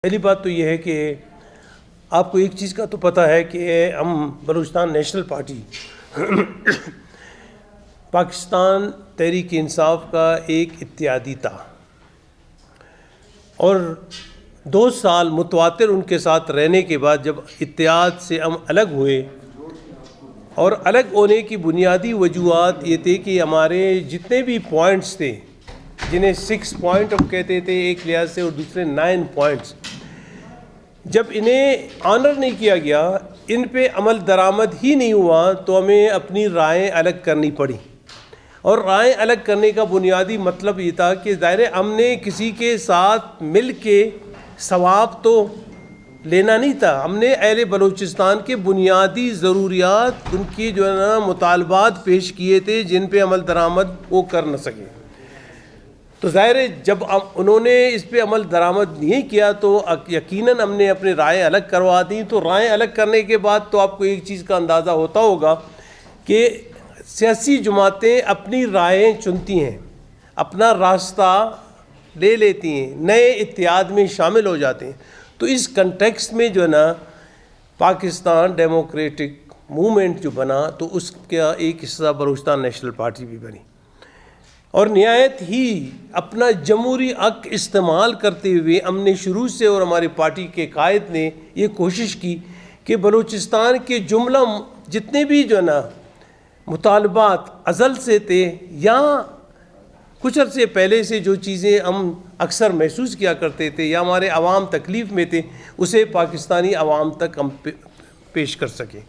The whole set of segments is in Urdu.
پہلی بات تو یہ ہے کہ آپ کو ایک چیز کا تو پتہ ہے کہ ہم بلوچستان نیشنل پارٹی پاکستان تحریک انصاف کا ایک اتحادی تھا اور 2 سال متواتر ان کے ساتھ رہنے کے بعد جب اتحاد سے ہم الگ ہوئے اور الگ ہونے کی بنیادی وجوہات یہ تھے کہ ہمارے جتنے بھی پوائنٹس تھے جنہیں 6 پوائنٹ ہم کہتے تھے ایک لحاظ سے اور دوسرے 9 پوائنٹس، جب انہیں آنر نہیں کیا گیا، ان پہ عمل درآمد ہی نہیں ہوا تو ہمیں اپنی رائے الگ کرنی پڑی۔ اور رائے الگ کرنے کا بنیادی مطلب یہ تھا کہ ظاہر ہم نے کسی کے ساتھ مل کے ثواب تو لینا نہیں تھا، ہم نے اہل بلوچستان کے بنیادی ضروریات، ان کی جو ہے نا مطالبات پیش کیے تھے جن پہ عمل درآمد وہ کر نہ سکے۔ تو ظاہر ہے جب انہوں نے اس پہ عمل درآمد نہیں کیا تو یقیناً ہم نے اپنی رائے الگ کروا دی۔ تو رائے الگ کرنے کے بعد تو آپ کو ایک چیز کا اندازہ ہوتا ہوگا کہ سیاسی جماعتیں اپنی رائے چنتی ہیں، اپنا راستہ لے لیتی ہیں، نئے اتحاد میں شامل ہو جاتے ہیں۔ تو اس کنٹیکسٹ میں جو ہے نا پاکستان ڈیموکریٹک موومنٹ جو بنا تو اس کا ایک حصہ بلوچستان نیشنل پارٹی بھی بنی، اور نہایت ہی اپنا جمہوری حق استعمال کرتے ہوئے ہم نے شروع سے اور ہماری پارٹی کے قائد نے یہ کوشش کی کہ بلوچستان کے جملہ جتنے بھی جو ہے نا مطالبات ازل سے تھے یا کچھ عرصے پہلے سے جو چیزیں ہم اکثر محسوس کیا کرتے تھے یا ہمارے عوام تکلیف میں تھے، اسے پاکستانی عوام تک ہم پیش کر سکیں۔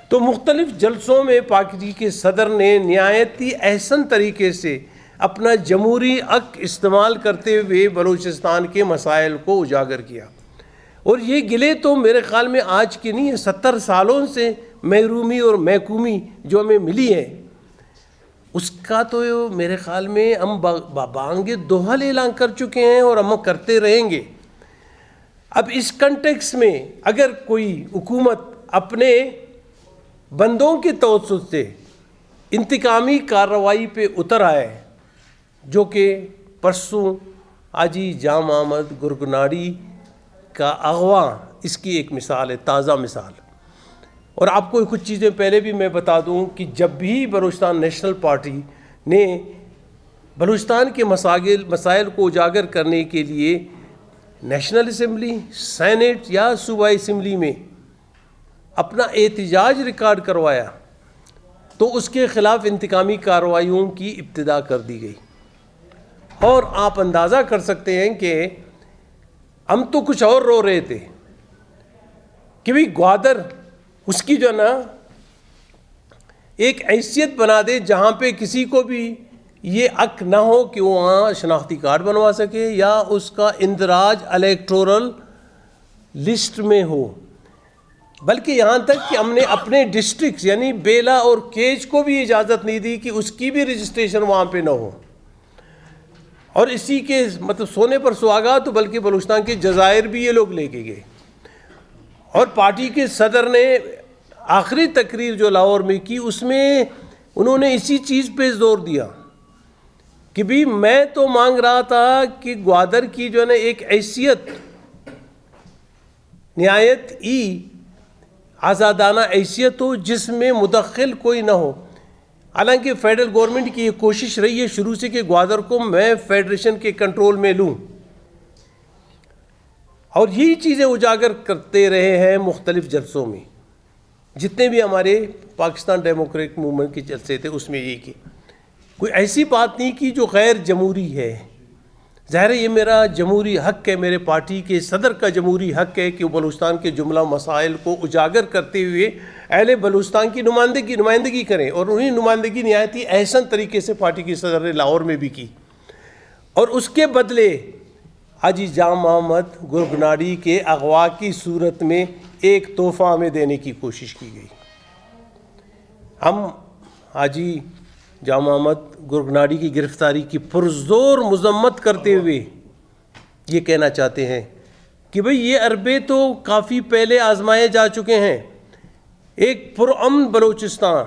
تو مختلف جلسوں میں پارٹی کے صدر نے نہایت ہی احسن طریقے سے اپنا جمہوری حق استعمال کرتے ہوئے بلوچستان کے مسائل کو اجاگر کیا، اور یہ گلے تو میرے خیال میں آج کی نہیں ہے، 70 سالوں سے محرومی اور محکومی جو ہمیں ملی ہے اس کا تو میرے خیال میں ہم بانگ دوحل اعلان کر چکے ہیں اور ہم کرتے رہیں گے۔ اب اس کنٹیکس میں اگر کوئی حکومت اپنے بندوں کے توسط سے انتقامی کارروائی پہ اتر آئے، جو کہ پرسوں حاجی جام محمد گرگناڑی کا اغوا اس کی ایک مثال ہے، تازہ مثال۔ اور آپ کو کچھ چیزیں پہلے بھی میں بتا دوں کہ جب بھی بلوچستان نیشنل پارٹی نے بلوچستان کے مسائل کو اجاگر کرنے کے لیے نیشنل اسمبلی، سینٹ یا صوبائی اسمبلی میں اپنا احتجاج ریکارڈ کروایا تو اس کے خلاف انتقامی کارروائیوں کی ابتدا کر دی گئی۔ اور آپ اندازہ کر سکتے ہیں کہ ہم تو کچھ اور رو رہے تھے کہ بھی گوادر اس کی جو نا ایک حیثیت بنا دے جہاں پہ کسی کو بھی یہ حق نہ ہو کہ وہ وہاں شناختی کارڈ بنوا سکے یا اس کا اندراج الیکٹورل لسٹ میں ہو، بلکہ یہاں تک کہ ہم نے اپنے ڈسٹرکٹس یعنی بیلا اور کیج کو بھی اجازت نہیں دی کہ اس کی بھی رجسٹریشن وہاں پہ نہ ہو۔ اور اسی کے مطلب سونے پر سہاگا تو بلکہ بلوچستان کے جزائر بھی یہ لوگ لے کے گئے۔ اور پارٹی کے صدر نے آخری تقریر جو لاہور میں کی اس میں انہوں نے اسی چیز پہ زور دیا کہ بھی میں تو مانگ رہا تھا کہ گوادر کی جو ہے نا ایک حیثیت نہایت ہی آزادانہ حیثیت ہو جس میں مدخل کوئی نہ ہو۔ حالانکہ فیڈرل گورنمنٹ کی یہ کوشش رہی ہے شروع سے کہ گوادر کو میں فیڈریشن کے کنٹرول میں لوں، اور یہی چیزیں اجاگر کرتے رہے ہیں مختلف جلسوں میں، جتنے بھی ہمارے پاکستان ڈیموکریٹک موومنٹ کے جلسے تھے اس میں یہ کہ کوئی ایسی بات نہیں کی جو غیر جمہوری ہے۔ ظاہر ہے یہ میرا جمہوری حق ہے، میرے پارٹی کے صدر کا جمہوری حق ہے کہ وہ بلوچستان کے جملہ مسائل کو اجاگر کرتے ہوئے اہل بلوچستان کی نمائندگی کریں، اور انہیں نمائندگی نہایت ہی احسن طریقے سے پارٹی کے صدر نے لاہور میں بھی کی۔ اور اس کے بدلے حاجی جام محمد گرگناڑی کے اغوا کی صورت میں ایک تحفہ ہمیں دینے کی کوشش کی گئی۔ ہم حاجی جام محمد گرگناڑی کی گرفتاری کی پرزور مذمت کرتے ہوئے یہ کہنا چاہتے ہیں کہ بھئی یہ عربے تو کافی پہلے آزمائے جا چکے ہیں۔ ایک پرامن بلوچستان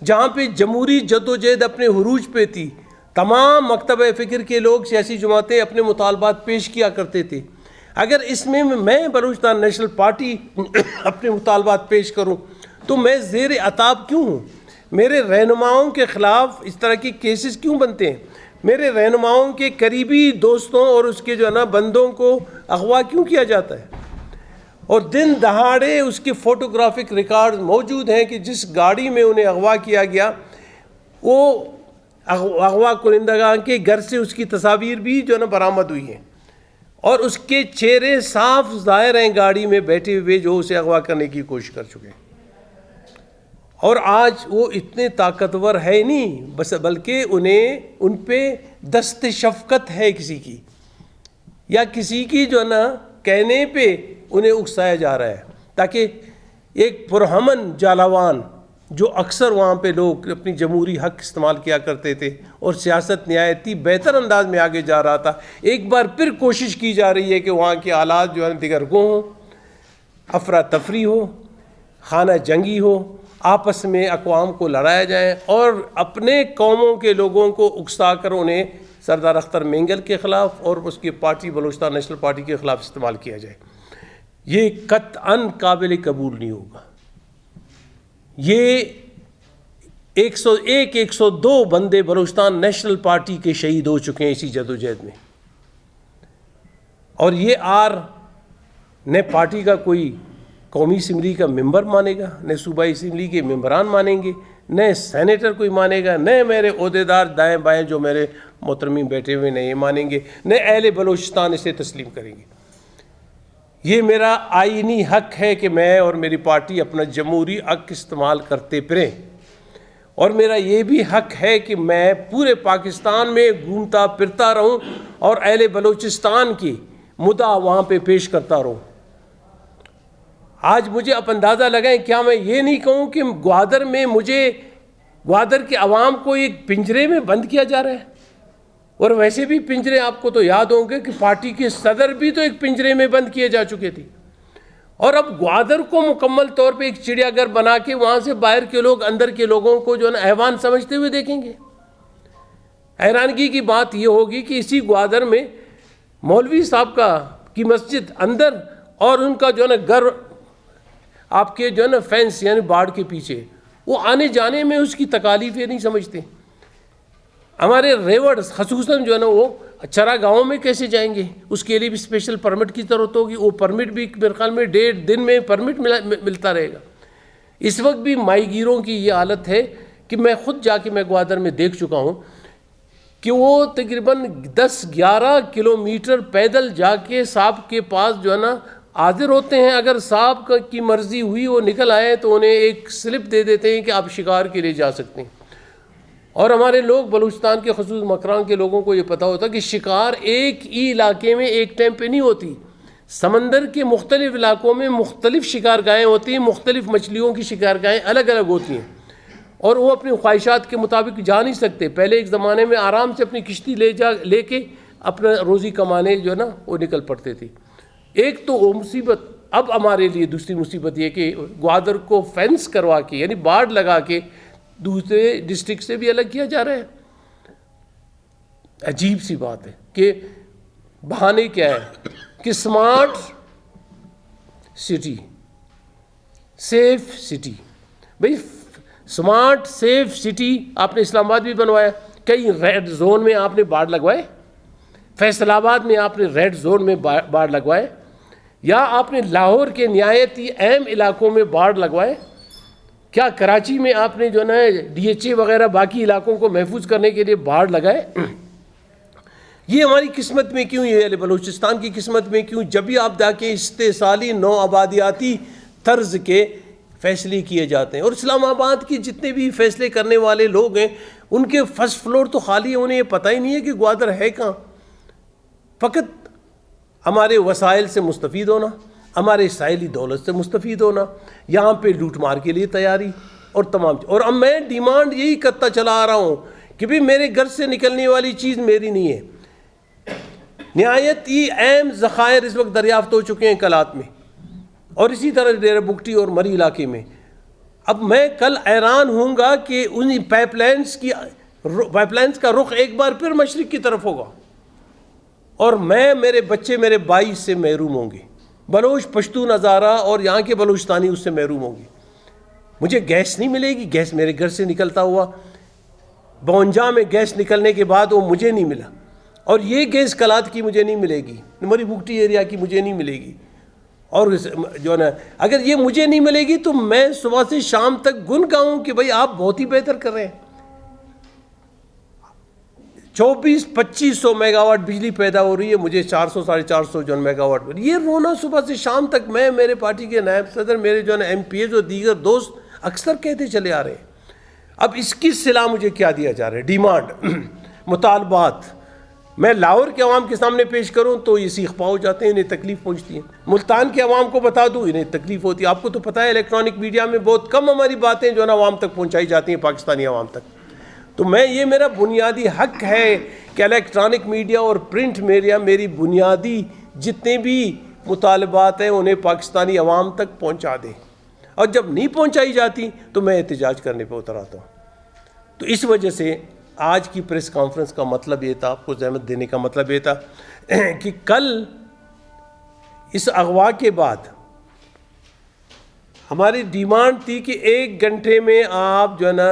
جہاں پہ جمہوری جدوجہد اپنے عروج پہ تھی، تمام مکتبہ فکر کے لوگ، سیاسی جماعتیں اپنے مطالبات پیش کیا کرتے تھے، اگر اس میں بلوچستان نیشنل پارٹی اپنے مطالبات پیش کروں تو میں زیر عتاب کیوں ہوں؟ میرے رہنماؤں کے خلاف اس طرح کی کیسز کیوں بنتے ہیں؟ میرے رہنماؤں کے قریبی دوستوں اور اس کے جو ہے نا بندوں کو اغوا کیوں کیا جاتا ہے؟ اور دن دہاڑے اس کے فوٹوگرافک ریکارڈ موجود ہیں کہ جس گاڑی میں انہیں اغوا کیا گیا وہ اغوا کنندگان کے گھر سے اس کی تصاویر بھی جو ہے نا برآمد ہوئی ہیں، اور اس کے چہرے صاف ظاہر ہیں گاڑی میں بیٹھے ہوئے جو اسے اغوا کرنے کی کوشش کر چکے ہیں۔ اور آج وہ اتنے طاقتور ہے نہیں بس، بلکہ ان پہ دست شفقت ہے کسی کی، یا کسی کی جو ہے نا کہنے پہ انہیں اکسایا جا رہا ہے، تاکہ ایک پرہمن جالاوان جو اکثر وہاں پہ لوگ اپنی جمہوری حق استعمال کیا کرتے تھے اور سیاست نہایتی بہتر انداز میں آگے جا رہا تھا، ایک بار پھر کوشش کی جا رہی ہے کہ وہاں کے حالات جو ہے دیگر گو ہوں، افراتفری ہو، خانہ جنگی ہو، آپس میں اقوام کو لڑایا جائے اور اپنے قوموں کے لوگوں کو اکسا کر انہیں سردار اختر مینگل کے خلاف اور اس کی پارٹی بلوچستان نیشنل پارٹی کے خلاف استعمال کیا جائے۔ یہ قطعاً قابل قبول نہیں ہوگا۔ یہ 102 بندے بلوچستان نیشنل پارٹی کے شہید ہو چکے ہیں اسی جدوجہد میں، اور یہ نہ پارٹی کا کوئی قومی اسمبلی کا ممبر مانے گا، نہ صوبائی اسمبلی کے ممبران مانیں گے، نہ سینیٹر کوئی مانے گا، نہ میرے عہدیدار دائیں بائیں جو میرے محترمین بیٹھے ہوئے نہ یہ مانیں گے، نہ اہل بلوچستان اسے تسلیم کریں گے۔ یہ میرا آئینی حق ہے کہ میں اور میری پارٹی اپنا جمہوری حق استعمال کرتے پھریں، اور میرا یہ بھی حق ہے کہ میں پورے پاکستان میں گھومتا پھرتا رہوں اور اہل بلوچستان کی مدعا وہاں پہ پیش کرتا رہوں۔ آج مجھے اب اندازہ لگائیں، کیا میں یہ نہیں کہوں کہ گوادر میں گوادر کے عوام کو ایک پنجرے میں بند کیا جا رہا ہے؟ اور ویسے بھی پنجرے آپ کو تو یاد ہوں گے کہ پارٹی کے صدر بھی تو ایک پنجرے میں بند کیے جا چکے تھے، اور اب گوادر کو مکمل طور پہ ایک چڑیا گھر بنا کے وہاں سے باہر کے لوگ اندر کے لوگوں کو جو ہے نا حیوان سمجھتے ہوئے دیکھیں گے۔ حیرانگی کی بات یہ ہوگی کہ اسی گوادر میں مولوی صاحب کی مسجد اندر اور ان کا جو ہے نا گھر آپ کے جو ہے نا فینس یعنی باڑ کے پیچھے، وہ آنے جانے میں اس کی تکالیف یہ نہیں سمجھتے۔ ہمارے ریورز خصوصاً جو ہے نا وہ چرا گاؤں میں کیسے جائیں گے؟ اس کے لیے بھی اسپیشل پرمٹ کی ضرورت ہوگی، وہ پرمٹ بھی میرے خیال میں 1.5 دن میں پرمٹ ملتا رہے گا۔ اس وقت بھی ماہی گیروں کی یہ حالت ہے کہ میں خود جا کے میں گوادر میں دیکھ چکا ہوں کہ وہ تقریباً 10-11 کلومیٹر پیدل جا کے صاحب کے پاس جو ہے نا حاضر ہوتے ہیں۔ اگر صاحب کی مرضی ہوئی وہ نکل آئے تو انہیں ایک سلپ دے دیتے ہیں کہ آپ شکار کے لیے جا سکتے ہیں۔ اور ہمارے لوگ بلوچستان کے خصوص مکران کے لوگوں کو یہ پتہ ہوتا کہ شکار ایک ہی علاقے میں ایک ٹائم پہ نہیں ہوتی، سمندر کے مختلف علاقوں میں مختلف شکارگاہیں ہوتی ہیں، مختلف مچھلیوں کی شکارگاہیں الگ الگ ہوتی ہیں، اور وہ اپنی خواہشات کے مطابق جا نہیں سکتے۔ پہلے ایک زمانے میں آرام سے اپنی کشتی لے کے اپنا روزی کمانے جو ہے نا وہ نکل پڑتے تھے۔ ایک تو وہ مصیبت، اب ہمارے لیے دوسری مصیبت یہ کہ گوادر کو فینس کروا کے یعنی باڑ لگا کے دوسرے ڈسٹرکٹ سے بھی الگ کیا جا رہا ہے۔ عجیب سی بات ہے کہ بہانے کیا ہے کہ اسمارٹ سٹی، سیف سٹی۔ بھئی اسمارٹ سیف سٹی آپ نے اسلام آباد بھی بنوایا، کئی ریڈ زون میں آپ نے باڑ لگوائے، فیصل آباد میں آپ نے ریڈ زون میں باڑ لگوائے، یا آپ نے لاہور کے نہایت ہی اہم علاقوں میں باڑ لگوائے، کیا کراچی میں آپ نے جو نا DHA وغیرہ باقی علاقوں کو محفوظ کرنے کے لیے باڑ لگائے؟ یہ ہماری قسمت میں کیوں، یہ بلوچستان کی قسمت میں کیوں؟ جب بھی آپ دیکھیں استحصالی نو آبادیاتی طرز کے فیصلے کیے جاتے ہیں، اور اسلام آباد کے جتنے بھی فیصلے کرنے والے لوگ ہیں ان کے فرسٹ فلور تو خالی ہیں، انہیں یہ پتہ ہی نہیں ہے کہ گوادر ہے کہاں۔ فقط ہمارے وسائل سے مستفید ہونا، ہمارے ساحلی دولت سے مستفید ہونا، یہاں پہ لوٹ مار کے لیے تیاری اور تمام۔ اور اب میں ڈیمانڈ یہی کرتا چلا آ رہا ہوں کہ بھی میرے گھر سے نکلنے والی چیز میری نہیں ہے۔ نہایت ہی اہم ذخائر اس وقت دریافت ہو چکے ہیں کلات میں، اور اسی طرح ڈیرہ بگٹی اور مری علاقے میں۔ اب میں کل حیران ہوں گا کہ ان پائپ لائنز کا رخ ایک بار پھر مشرق کی طرف ہوگا، اور میں میرے بچے میرے بائی سے محروم ہوں گے، بلوچ پشتون ہزارہ اور یہاں کے بلوچستانی اس سے محروم ہوں گے۔ مجھے گیس نہیں ملے گی، گیس میرے گھر سے نکلتا ہوا 52 میں گیس نکلنے کے بعد وہ مجھے نہیں ملا، اور یہ گیس کلات کی مجھے نہیں ملے گی، نمری بگٹی ایریا کی مجھے نہیں ملے گی، اور جو ہے نا اگر یہ مجھے نہیں ملے گی تو میں صبح سے شام تک گن گاؤں کہ بھئی آپ بہت ہی بہتر کر رہے ہیں۔ 2400-2500 میگا واٹ بجلی پیدا ہو رہی ہے، مجھے 400-450 جو میگا واٹ، یہ رونا صبح سے شام تک میں، میرے پارٹی کے نائب صدر، میرے جو ہے نا ایم پی ایز اور دیگر دوست اکثر کہتے چلے آ رہے ہیں۔ اب اس کی صلاح مجھے کیا دیا جا رہا ہے؟ ڈیمانڈ، مطالبات میں لاہور کے عوام کے سامنے پیش کروں تو یہ سیخ پا ہو جاتے ہیں، انہیں تکلیف پہنچتی ہے۔ ملتان کے عوام کو بتا دوں، انہیں تکلیف ہوتی ہے۔ آپ کو تو پتہ ہے الیکٹرانک میڈیا میں بہت کم ہماری باتیں جو ہے نا عوام تک پہنچائی جاتی ہیں، پاکستانی عوام تک۔ تو میں یہ میرا بنیادی حق ہے کہ الیکٹرانک میڈیا اور پرنٹ میڈیا میری بنیادی جتنے بھی مطالبات ہیں انہیں پاکستانی عوام تک پہنچا دیں، اور جب نہیں پہنچائی جاتی تو میں احتجاج کرنے پہ اتر آتا ہوں۔ تو اس وجہ سے آج کی پریس کانفرنس کا مطلب یہ تھا، آپ کو زحمت دینے کا مطلب یہ تھا کہ کل اس اغوا کے بعد ہماری ڈیمانڈ تھی کہ 1 گھنٹے میں آپ جو ہے نا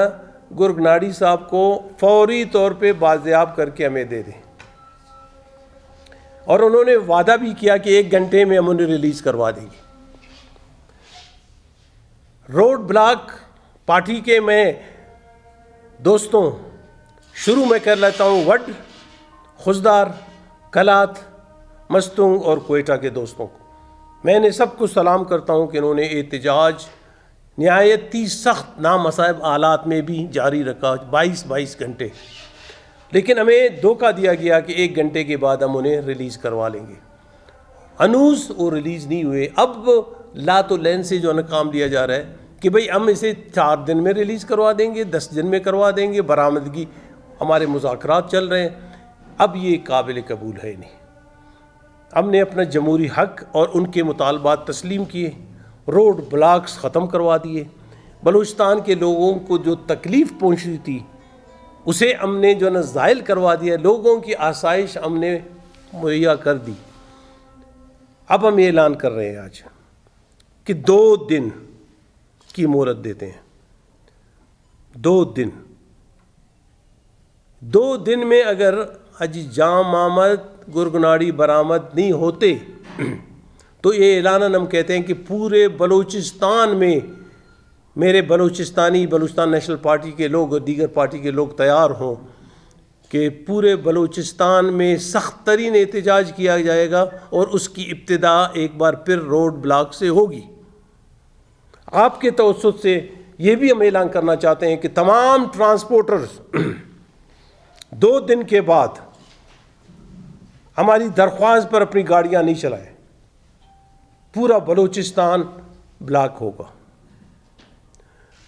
گرگناڑی صاحب کو فوری طور پہ بازیاب کر کے ہمیں دے دیں، اور انہوں نے وعدہ بھی کیا کہ 1 گھنٹے میں ہم انہیں ریلیز کروا دیں گے۔ روڈ بلاک پارٹی کے میں دوستوں شروع میں کر لیتا ہوں، وڈ، خزدار، کلات، مستونگ اور کوئٹہ کے دوستوں کو میں نے سب کو سلام کرتا ہوں کہ انہوں نے احتجاج نہایت ہی سخت نامصائب حالات میں بھی جاری رکھا، 22 گھنٹے، لیکن ہمیں دھوکہ دیا گیا کہ 1 گھنٹے کے بعد ہم انہیں ریلیز کروا لیں گے۔ انوز وہ ریلیز نہیں ہوئے۔ اب لات و لین سے جو ہے نا کام لیا جا رہا ہے کہ بھئی ہم اسے 4 دن میں ریلیز کروا دیں گے، 10 دن میں کروا دیں گے، برآمدگی ہمارے مذاکرات چل رہے ہیں۔ اب یہ قابل قبول ہے نہیں۔ ہم نے اپنا جمہوری حق اور ان کے مطالبات تسلیم کیے، روڈ بلاکس ختم کروا دیے، بلوچستان کے لوگوں کو جو تکلیف پہنچی تھی اسے ہم نے جو ہے نا زائل کروا دیا، لوگوں کی آسائش ہم نے مہیا کر دی۔ اب ہم یہ اعلان کر رہے ہیں آج کہ 2 دن کی مہلت دیتے ہیں۔ 2 دن میں اگر حاجی جام محمد گرگناڑی برآمد نہیں ہوتے تو یہ اعلاناً ہم کہتے ہیں کہ پورے بلوچستان میں میرے بلوچستان نیشنل پارٹی کے لوگ اور دیگر پارٹی کے لوگ تیار ہوں کہ پورے بلوچستان میں سخت ترین احتجاج کیا جائے گا، اور اس کی ابتدا ایک بار پھر روڈ بلاک سے ہوگی۔ آپ کے توسط سے یہ بھی ہم اعلان کرنا چاہتے ہیں کہ تمام ٹرانسپورٹرز 2 دن کے بعد ہماری درخواست پر اپنی گاڑیاں نہیں چلائیں، پورا بلوچستان بلاک ہوگا۔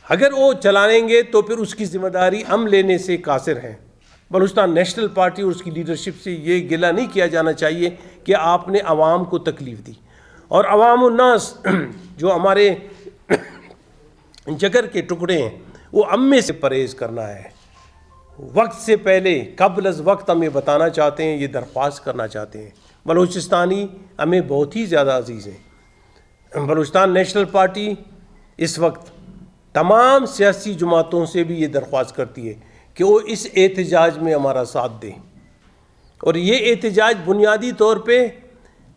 اگر وہ چلائیں گے تو پھر اس کی ذمہ داری ہم لینے سے قاصر ہیں۔ بلوچستان نیشنل پارٹی اور اس کی لیڈرشپ سے یہ گلہ نہیں کیا جانا چاہیے کہ آپ نے عوام کو تکلیف دی، اور عوام الناس جو ہمارے جگر کے ٹکڑے ہیں وہ امے سے پرہیز کرنا ہے۔ وقت سے پہلے، قبل از وقت ہم یہ بتانا چاہتے ہیں، یہ درخواست کرنا چاہتے ہیں۔ بلوچستانی ہمیں بہت ہی زیادہ عزیز ہیں۔ بلوچستان نیشنل پارٹی اس وقت تمام سیاسی جماعتوں سے بھی یہ درخواست کرتی ہے کہ وہ اس احتجاج میں ہمارا ساتھ دیں، اور یہ احتجاج بنیادی طور پہ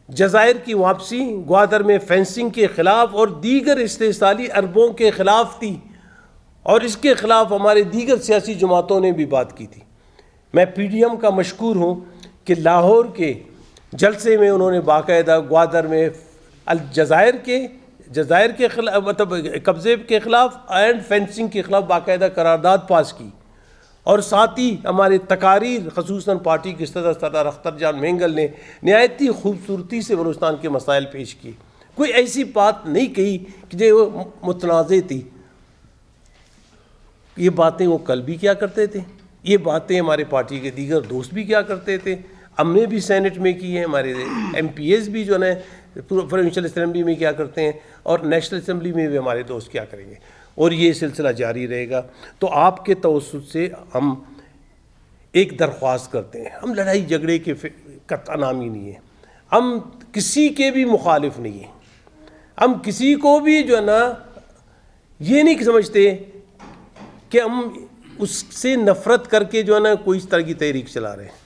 جزائر کی واپسی، گوادر میں فینسنگ کے خلاف اور دیگر استحصالی اربوں کے خلاف تھی، اور اس کے خلاف ہمارے دیگر سیاسی جماعتوں نے بھی بات کی تھی۔ میں پی ڈی ایم کا مشکور ہوں کہ لاہور کے جلسے میں انہوں نے باقاعدہ گوادر میں جزائر کے خلاف، مطلب قبضے کے خلاف اینڈ فینسنگ کے خلاف باقاعدہ قرارداد پاس کی، اور ساتھ ہی ہمارے تقاریر خصوصاً پارٹی کے صدر سردار اختر جان مینگل نے نہایت ہی خوبصورتی سے بلوچستان کے مسائل پیش کیے۔ کوئی ایسی بات نہیں کہی کہ جو متنازع تھی۔ یہ باتیں وہ کل بھی کیا کرتے تھے، یہ باتیں ہمارے پارٹی کے دیگر دوست بھی کیا کرتے تھے، ہم نے بھی سینٹ میں کی ہے، ہمارے ایم پی ایز بھی جو ہے پروونشل اسمبلی میں کیا کرتے ہیں، اور نیشنل اسمبلی میں بھی ہمارے دوست کیا کریں گے، اور یہ سلسلہ جاری رہے گا۔ تو آپ کے توسط سے ہم ایک درخواست کرتے ہیں، ہم لڑائی جھگڑے کے قطع نامی نہیں ہے، ہم کسی کے بھی مخالف نہیں ہیں، ہم کسی کو بھی جو ہے نا یہ نہیں سمجھتے کہ ہم اس سے نفرت کر کے جو ہے نا کوئی اس طرح کی تحریک چلا رہے ہیں.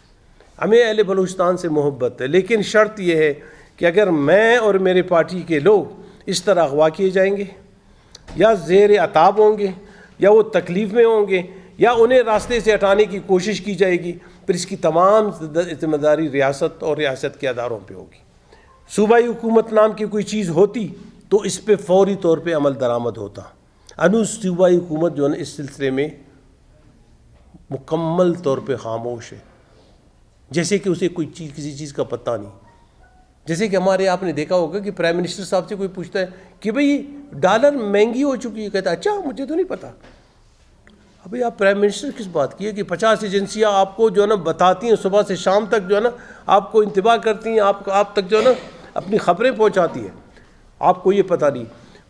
ہمیں اہل بلوچستان سے محبت ہے، لیکن شرط یہ ہے کہ اگر میں اور میرے پارٹی کے لوگ اس طرح اغوا کیے جائیں گے یا زیر عتاب ہوں گے یا وہ تکلیف میں ہوں گے یا انہیں راستے سے ہٹانے کی کوشش کی جائے گی، پھر اس کی تمام ذمہ داری ریاست اور ریاست کے اداروں پہ ہوگی. صوبائی حکومت نام کی کوئی چیز ہوتی تو اس پہ فوری طور پہ عمل درآمد ہوتا. انوس صوبائی حکومت جو ہے نا اس سلسلے میں مکمل طور پہ خاموش ہے، جیسے کہ اسے کوئی چیز کسی چیز کا پتہ نہیں. جیسے کہ ہمارے آپ نے دیکھا ہوگا کہ پرائم منسٹر صاحب سے کوئی پوچھتا ہے کہ بھئی ڈالر مہنگی ہو چکی ہے، کہتا ہے اچھا مجھے تو نہیں پتہ. ابھی آپ پرائم منسٹر کس بات کی ہے کہ 50 ایجنسیاں آپ کو جو ہے نا بتاتی ہیں، صبح سے شام تک جو ہے نا آپ کو انتباہ کرتی ہیں، آپ تک جو ہے نا اپنی خبریں پہنچاتی ہیں، آپ کو یہ پتہ نہیں.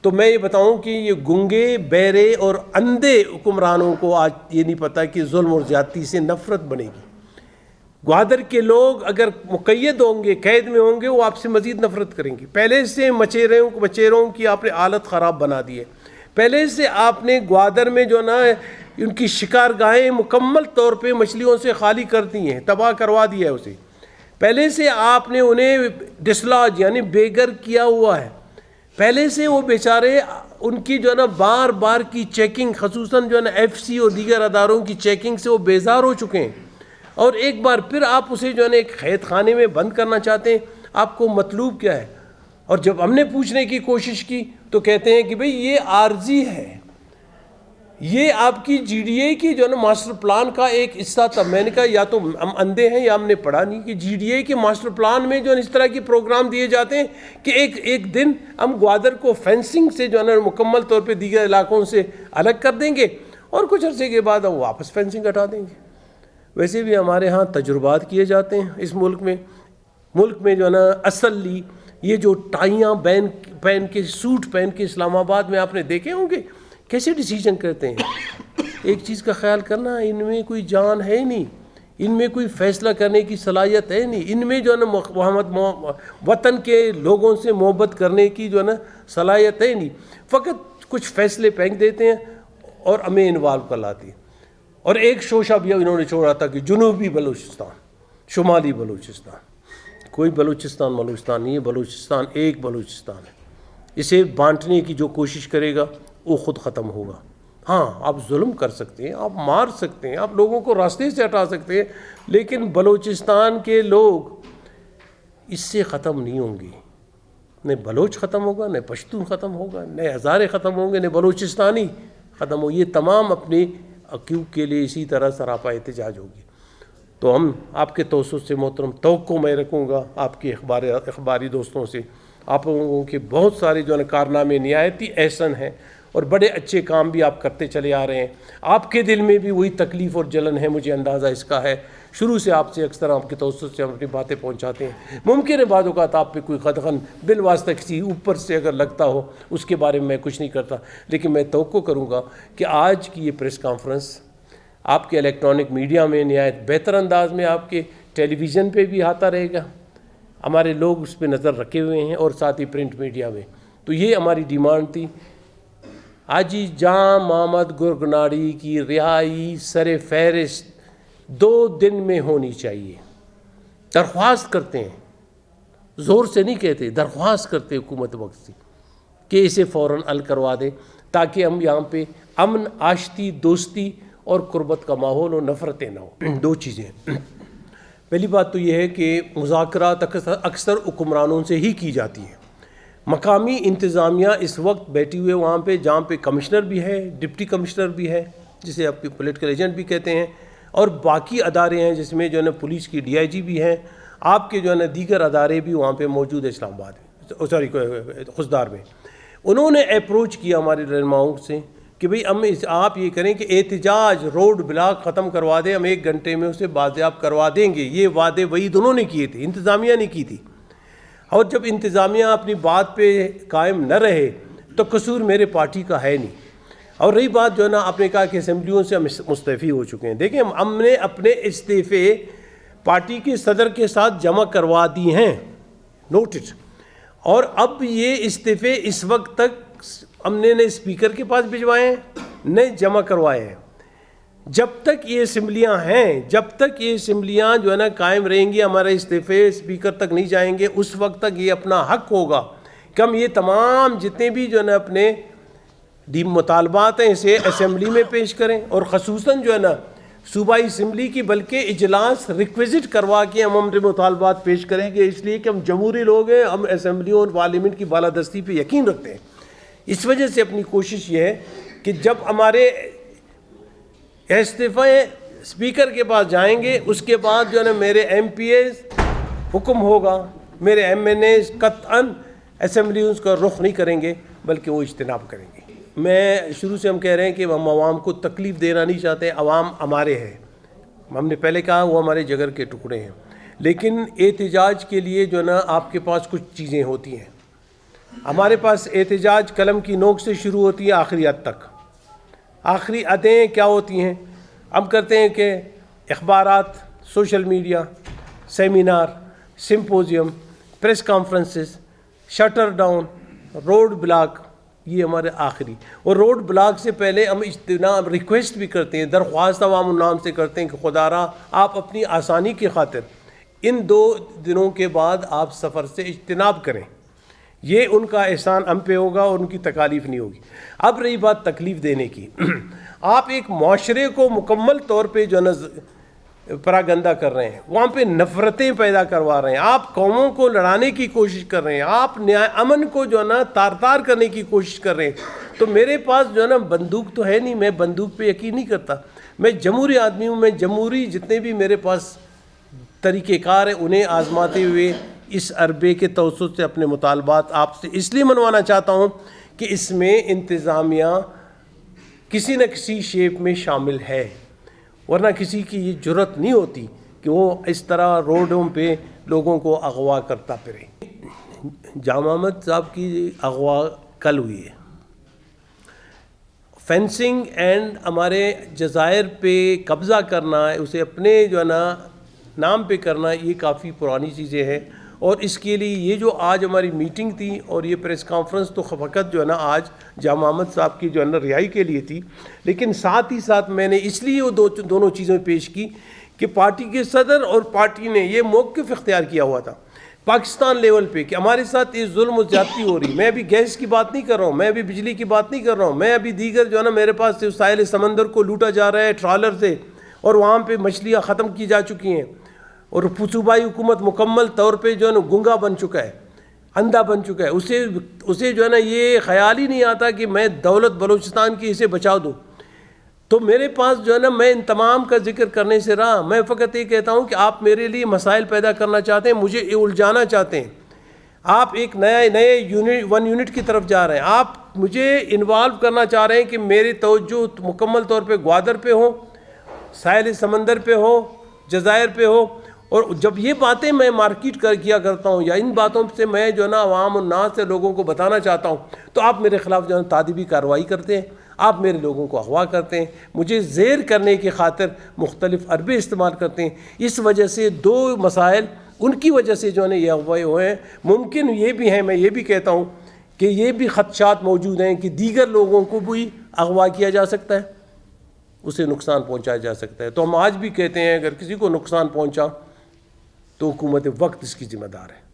تو میں یہ بتاؤں کہ یہ گنگے بہرے اور اندھے حکمرانوں کو آج یہ نہیں پتہ کہ ظلم اور زیادتی سے نفرت بنے گی. گوادر کے لوگ اگر مقید ہوں گے، قید میں ہوں گے، وہ آپ سے مزید نفرت کریں گے. پہلے سے مچیروں کی آپ نے حالت خراب بنا دی ہے. پہلے سے آپ نے گوادر میں جو نا ان کی شکار گاہیں مکمل طور پہ مچھلیوں سے خالی کر دی ہیں، تباہ کروا دیا ہے اسے. پہلے سے آپ نے انہیں ڈسلاج یعنی بے گھر کیا ہوا ہے. پہلے سے وہ بیچارے ان کی جو ہے نا بار بار کی چیکنگ، خصوصاً جو ہے نا ایف سی اور دیگر اداروں کی چیکنگ سے وہ بیزار ہو چکے ہیں. اور ایک بار پھر آپ اسے جو ہے نا ایک قید خانے میں بند کرنا چاہتے ہیں. آپ کو مطلوب کیا ہے؟ اور جب ہم نے پوچھنے کی کوشش کی تو کہتے ہیں کہ بھئی یہ عارضی ہے، یہ آپ کی جی ڈی اے کی جو ہے نا ماسٹر پلان کا ایک حصہ تھا. میں نے کہا یا تو ہم اندھے ہیں یا ہم نے پڑھا نہیں کہ جی ڈی اے کے ماسٹر پلان میں جو ہے اس طرح کی پروگرام دیے جاتے ہیں کہ ایک دن ہم گوادر کو فینسنگ سے جو ہے نا مکمل طور پہ دیگر علاقوں سے الگ کر دیں گے اور کچھ عرصے کے بعد ہم واپس فینسنگ ہٹا دیں گے. ویسے بھی ہمارے ہاں تجربات کیے جاتے ہیں اس ملک میں جو ہے نا اصلی یہ جو ٹائیاں پہن کے سوٹ پہن کے اسلام آباد میں آپ نے دیکھے ہوں گے کیسے ڈیسیجن کرتے ہیں. ایک چیز کا خیال کرنا، ان میں کوئی جان ہے نہیں، ان میں کوئی فیصلہ کرنے کی صلاحیت ہے نہیں، ان میں جو ہے نا وطن کے لوگوں سے محبت کرنے کی جو ہے نا صلاحیت ہے نہیں. فقط کچھ فیصلے پھینک دیتے ہیں اور ہمیں انوالو کر لاتے ہیں. اور ایک شوشہ بھی انہوں نے چھوڑا تھا کہ جنوبی بلوچستان، شمالی بلوچستان. کوئی بلوچستان نہیں ہے، بلوچستان ایک بلوچستان ہے. اسے بانٹنے کی جو کوشش کرے گا وہ خود ختم ہوگا. ہاں آپ ظلم کر سکتے ہیں، آپ مار سکتے ہیں، آپ لوگوں کو راستے سے ہٹا سکتے ہیں، لیکن بلوچستان کے لوگ اس سے ختم نہیں ہوں گے. نہ بلوچ ختم ہوگا، نہ پشتون ختم ہوگا، نہ ہزارے ختم ہوں گے، نہ بلوچستانی ختم ہو. یہ تمام اپنے حقوق کے لیے اسی طرح سراپا احتجاج ہوگی. تو ہم آپ کے توسط سے محترم توقع میں رکھوں گا آپ کے اخباری دوستوں سے، آپ لوگوں کے بہت سارے جو ہے کارنامے نہایتی احسن ہیں اور بڑے اچھے کام بھی آپ کرتے چلے آ رہے ہیں. آپ کے دل میں بھی وہی تکلیف اور جلن ہے، مجھے اندازہ اس کا ہے. شروع سے آپ سے اکثر آپ کے توسط سے ہم اپنی باتیں پہنچاتے ہیں. ممکن ہے بعض اوقات آپ پہ کوئی قدغن بالواسطہ کسی اوپر سے اگر لگتا ہو، اس کے بارے میں کچھ نہیں کرتا، لیکن میں توقع کروں گا کہ آج کی یہ پریس کانفرنس آپ کے الیکٹرانک میڈیا میں نہایت بہتر انداز میں آپ کے ٹیلی ویژن پہ بھی آتا رہے گا. ہمارے لوگ اس پہ نظر رکھے ہوئے ہیں اور ساتھ ہی پرنٹ میڈیا میں. تو یہ ہماری ڈیمانڈ تھی. حاجی جاں محمد گرگناڑی کی رہائی سر فہرست 2 دن میں ہونی چاہیے. درخواست کرتے ہیں، زور سے نہیں کہتے، درخواست کرتے حکومت وقت سے کہ اسے فوراً حل کروا دیں تاکہ ہم یہاں پہ امن، آشتی، دوستی اور قربت کا ماحول ہو، نفرتیں نہ ہوں. 2 چیزیں. پہلی بات تو یہ ہے کہ مذاکرات اکثر حکمرانوں سے ہی کی جاتی ہیں. مقامی انتظامیہ اس وقت بیٹھی ہوئے وہاں پہ جہاں پہ کمشنر بھی ہے، ڈپٹی کمشنر بھی ہے جسے آپ پولیٹیکل ایجنٹ بھی کہتے ہیں، اور باقی ادارے ہیں جس میں جو ہے نا پولیس کی ڈی آئی جی بھی ہیں، آپ کے جو ہے نا دیگر ادارے بھی وہاں پہ موجود ہیں اسلام آباد خضدار میں. انہوں نے اپروچ کیا ہمارے رہنماؤں سے کہ بھئی آپ یہ کریں کہ احتجاج روڈ بلاک ختم کروا دیں، ہم 1 گھنٹے میں اسے بازیاب کروا دیں گے. یہ وعدے وعید انہوں نے کیے تھے، انتظامیہ نے کی تھی. اور جب انتظامیہ اپنی بات پہ قائم نہ رہے تو قصور میرے پارٹی کا ہے نہیں. اور رہی بات جو ہے نا آپ نے کہا کہ اسمبلیوں سے ہم مستعفی ہو چکے ہیں. دیکھیں ہم نے اپنے استعفے پارٹی کے صدر کے ساتھ جمع کروا دی ہیں، نوٹڈ، اور اب یہ استعفے اس وقت تک ہم نے نہ اسپیکر کے پاس بھجوائے ہیں نہ جمع کروائے ہیں۔ جب تک یہ اسمبلیاں ہیں، جب تک یہ اسمبلیاں جو ہے نا قائم رہیں گی، ہمارے استعفے اسپیکر تک نہیں جائیں گے، اس وقت تک یہ اپنا حق ہوگا کہ ہم یہ تمام جتنے بھی جو ہے نا اپنے مطالبات ہیں اسے اسمبلی میں پیش کریں، اور خصوصاً جو ہے نا صوبائی اسمبلی کی بلکہ اجلاس ریکویزٹ کروا کے ہم اپنے مطالبات پیش کریں گے، اس لیے کہ ہم جمہوری لوگ ہیں، ہم اسمبلیوں اور پارلیمنٹ کی بالادستی پہ یقین رکھتے ہیں۔ اس وجہ سے اپنی کوشش یہ ہے کہ جب ہمارے استعفے اسپیکر کے پاس جائیں گے، اس کے بعد جو ہے نا میرے ایم پی ایز حکم ہوگا، میرے ایم این ایز قطعاً اسمبلیوں کا رخ نہیں کریں گے بلکہ وہ اجتناب کریں گے۔ میں شروع سے ہم کہہ رہے ہیں کہ ہم عوام کو تکلیف دینا نہیں چاہتے، عوام ہمارے ہیں، ہم نے پہلے کہا وہ ہمارے جگر کے ٹکڑے ہیں، لیکن احتجاج کے لیے جو ہے نا آپ کے پاس کچھ چیزیں ہوتی ہیں۔ ہمارے پاس احتجاج قلم کی نوک سے شروع ہوتی ہے آخری حد تک۔ آخری حدیں کیا ہوتی ہیں؟ ہم کرتے ہیں کہ اخبارات، social media, seminar, symposium, press conferences, shutter down, road block, یہ ہمارے آخری۔ اور روڈ بلاک سے پہلے ہم اجتناب ریکویسٹ بھی کرتے ہیں، درخواست عوام النام سے کرتے ہیں کہ خدا را آپ اپنی آسانی کی خاطر ان 2 دنوں کے بعد آپ سفر سے اجتناب کریں، یہ ان کا احسان ہم پہ ہوگا اور ان کی تکالیف نہیں ہوگی۔ اب رہی بات تکلیف دینے کی، آپ ایک معاشرے کو مکمل طور پہ جو ہے نا پراگندہ کر رہے ہیں، وہاں پہ نفرتیں پیدا کروا رہے ہیں، آپ قوموں کو لڑانے کی کوشش کر رہے ہیں، آپ امن کو جو ہے نا تار تار کرنے کی کوشش کر رہے ہیں۔ تو میرے پاس جو ہے نا بندوق تو ہے نہیں، میں بندوق پہ یقین نہیں کرتا، میں جمہوری آدمی ہوں، میں جمہوری جتنے بھی میرے پاس طریقہ کار ہیں انہیں آزماتے ہوئے اس عربے کے توسط سے اپنے مطالبات آپ سے اس لیے منوانا چاہتا ہوں کہ اس میں انتظامیہ کسی نہ کسی شیپ میں شامل ہے، ورنہ کسی کی یہ جرت نہیں ہوتی کہ وہ اس طرح روڈوں پہ لوگوں کو اغوا کرتا پھرے۔ جامع احمد صاحب کی اغوا کل ہوئی ہے۔ فینسنگ اینڈ ہمارے جزائر پہ قبضہ کرنا ہے، اسے اپنے جو ہے نا نام پہ کرنا، یہ کافی پرانی چیزیں ہیں، اور اس کے لیے یہ جو آج ہماری میٹنگ تھی اور یہ پریس کانفرنس تو فقط جو ہے نا آج جامع احمد صاحب کی جو ہے نا رہائی کے لیے تھی، لیکن ساتھ ہی ساتھ میں نے اس لیے وہ دونوں چیزیں پیش کی کہ پارٹی کے صدر اور پارٹی نے یہ موقف اختیار کیا ہوا تھا پاکستان لیول پہ کہ ہمارے ساتھ یہ ظلم و زیادتی ہو رہی۔ میں ابھی گیس کی بات نہیں کر رہا ہوں، میں ابھی بجلی کی بات نہیں کر رہا ہوں، میں ابھی دیگر جو ہے نا میرے پاس ساحل سمندر کو لوٹا جا رہا ہے ٹرالر سے، اور وہاں پہ مچھلیاں ختم کی جا چکی ہیں، اور صوبائی حکومت مکمل طور پہ جو ہے نا گنگا بن چکا ہے، اندھا بن چکا ہے، اسے جو ہے نا یہ خیال ہی نہیں آتا کہ میں دولت بلوچستان کی اسے بچا دوں۔ تو میرے پاس جو ہے نا میں ان تمام کا ذکر کرنے سے رہا، میں فقط یہ کہتا ہوں کہ آپ میرے لیے مسائل پیدا کرنا چاہتے ہیں، مجھے الجھانا چاہتے ہیں، آپ ایک نئے یونٹ کی طرف جا رہے ہیں، آپ مجھے انوالو کرنا چاہ رہے ہیں کہ میری توجہ مکمل طور پہ گوادر پہ ہو، ساحل سمندر پہ ہو، جزائر پہ ہو، اور جب یہ باتیں میں مارکیٹ کیا کرتا ہوں یا ان باتوں سے میں جو ہے نا عوام الناس سے لوگوں کو بتانا چاہتا ہوں، تو آپ میرے خلاف جو ہے تعدیبی کارروائی کرتے ہیں، آپ میرے لوگوں کو اغوا کرتے ہیں، مجھے زیر کرنے کی خاطر مختلف حربے استعمال کرتے ہیں۔ اس وجہ سے 2 مسائل ان کی وجہ سے جو ہے نا یہ اغوائی ہوئے ہیں۔ ممکن یہ بھی ہیں، میں یہ بھی کہتا ہوں کہ یہ بھی خدشات موجود ہیں کہ دیگر لوگوں کو بھی اغوا کیا جا سکتا ہے، اسے نقصان پہنچایا جا سکتا ہے۔ تو ہم آج بھی کہتے ہیں اگر کسی کو نقصان پہنچا تو حکومت وقت اس کی ذمہ دار ہے۔